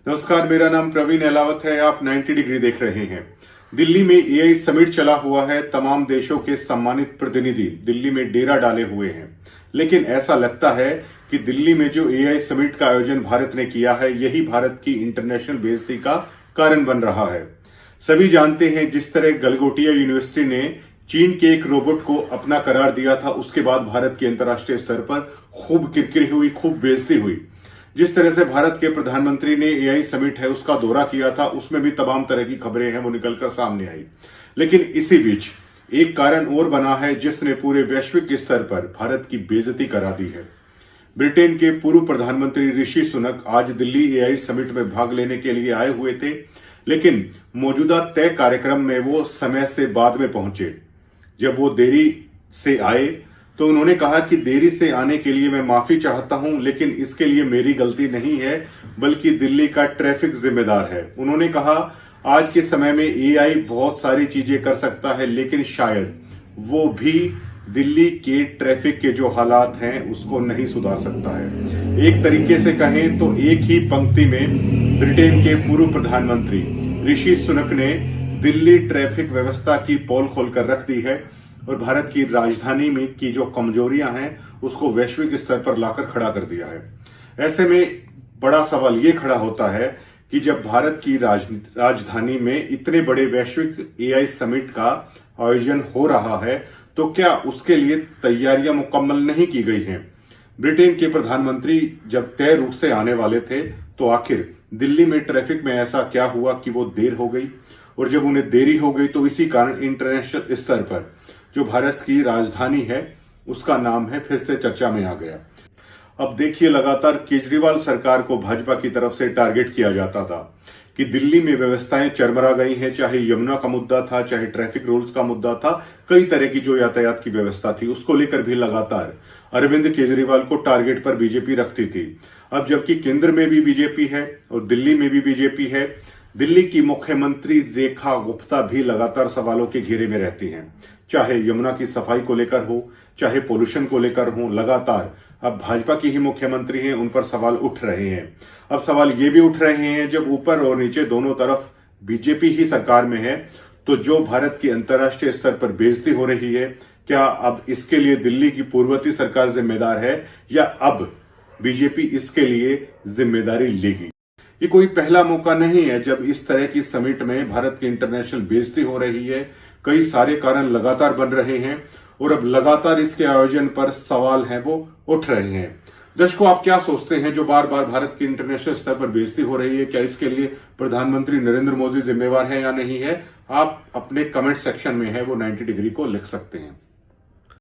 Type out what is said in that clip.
नमस्कार, मेरा नाम प्रवीण अहलावत है। आप 90 डिग्री देख रहे हैं। दिल्ली में एआई समिट चला हुआ है। तमाम देशों के सम्मानित प्रतिनिधि दिल्ली में डेरा डाले हुए हैं, लेकिन ऐसा लगता है कि दिल्ली में जो एआई समिट का आयोजन भारत ने किया है, यही भारत की इंटरनेशनल बेइज्जती का कारण बन रहा है। सभी जानते हैं, जिस तरह गलगोटिया यूनिवर्सिटी ने चीन के एक रोबोट को अपना करार दिया था, उसके बाद भारत के अंतर्राष्ट्रीय स्तर पर खूब किरकिरी हुई, खूब बेइज्जती हुई। जिस तरह से भारत के प्रधानमंत्री ने एआई समिट है उसका दौरा किया था, उसमें भी तमाम तरह की खबरें हैं वो निकलकर सामने आई। लेकिन इसी बीच एक कारण और बना है जिसने पूरे वैश्विक स्तर पर भारत की बेइज्जती करा दी है। ब्रिटेन के पूर्व प्रधानमंत्री ऋषि सुनक आज दिल्ली एआई समिट में भाग लेने के लिए आए हुए थे, लेकिन मौजूदा तय कार्यक्रम में वो समय से बाद में पहुंचे। जब वो देरी से आए तो उन्होंने कहा कि देरी से आने के लिए मैं माफी चाहता हूं, लेकिन इसके लिए मेरी गलती नहीं है, बल्कि दिल्ली का ट्रैफिक जिम्मेदार है। उन्होंने कहा, आज के समय में एआई बहुत सारी चीजें कर सकता है, लेकिन शायद वो भी दिल्ली के ट्रैफिक के जो हालात हैं उसको नहीं सुधार सकता है। एक तरीके से कहें तो एक ही पंक्ति में ब्रिटेन के पूर्व प्रधानमंत्री ऋषि सुनक ने दिल्ली ट्रैफिक व्यवस्था की पोल खोलकर रख दी है और भारत की राजधानी में की जो कमजोरियां हैं उसको वैश्विक स्तर पर लाकर खड़ा कर दिया है। ऐसे में बड़ा सवाल ये खड़ा होता है कि जब भारत की राजधानी में इतने बड़े वैश्विक एआई समिट का आयोजन हो रहा है, तो क्या उसके लिए तैयारियां मुकम्मल नहीं की गई हैं? ब्रिटेन के प्रधानमंत्री जब तय रूट से आने वाले थे, तो आखिर दिल्ली में ट्रैफिक में ऐसा क्या हुआ कि वो देर हो गई? और जब उन्हें देरी हो गई तो इसी कारण इंटरनेशनल स्तर पर जो भारत की राजधानी है उसका नाम है फिर से चर्चा में आ गया। अब देखिए, लगातार केजरीवाल सरकार को भाजपा की तरफ से टारगेट किया जाता था कि दिल्ली में व्यवस्थाएं चरमरा गई हैं, चाहे यमुना का मुद्दा था, चाहे ट्रैफिक रूल्स का मुद्दा था, कई तरह की जो यातायात की व्यवस्था थी उसको लेकर भी लगातार अरविंद केजरीवाल को टारगेट पर बीजेपी रखती थी। अब जबकि केंद्र में भी बीजेपी है और दिल्ली में भी बीजेपी है, दिल्ली की मुख्यमंत्री रेखा गुप्ता भी लगातार सवालों के घेरे में रहती हैं। चाहे यमुना की सफाई को लेकर हो, चाहे पोल्यूशन को लेकर हो, लगातार अब भाजपा की ही मुख्यमंत्री हैं, उन पर सवाल उठ रहे हैं। अब सवाल ये भी उठ रहे हैं, जब ऊपर और नीचे दोनों तरफ बीजेपी ही सरकार में है, तो जो भारत की अंतर्राष्ट्रीय स्तर पर बेइज्जती हो रही है, क्या अब इसके लिए दिल्ली की पूर्ववर्ती सरकार जिम्मेदार है या अब बीजेपी इसके लिए जिम्मेदारी लेगी? ये कोई पहला मौका नहीं है जब इस तरह की समिट में भारत की इंटरनेशनल बेइज्जती हो रही है। कई सारे कारण लगातार बन रहे हैं और अब लगातार इसके आयोजन पर सवाल हैं वो उठ रहे हैं। दर्शकों, आप क्या सोचते हैं जो बार बार भारत की इंटरनेशनल स्तर पर बेइज्जती हो रही है? क्या इसके लिए प्रधानमंत्री नरेंद्र मोदी जिम्मेवार है या नहीं है? आप अपने कमेंट सेक्शन में है वो 90 डिग्री को लिख सकते हैं।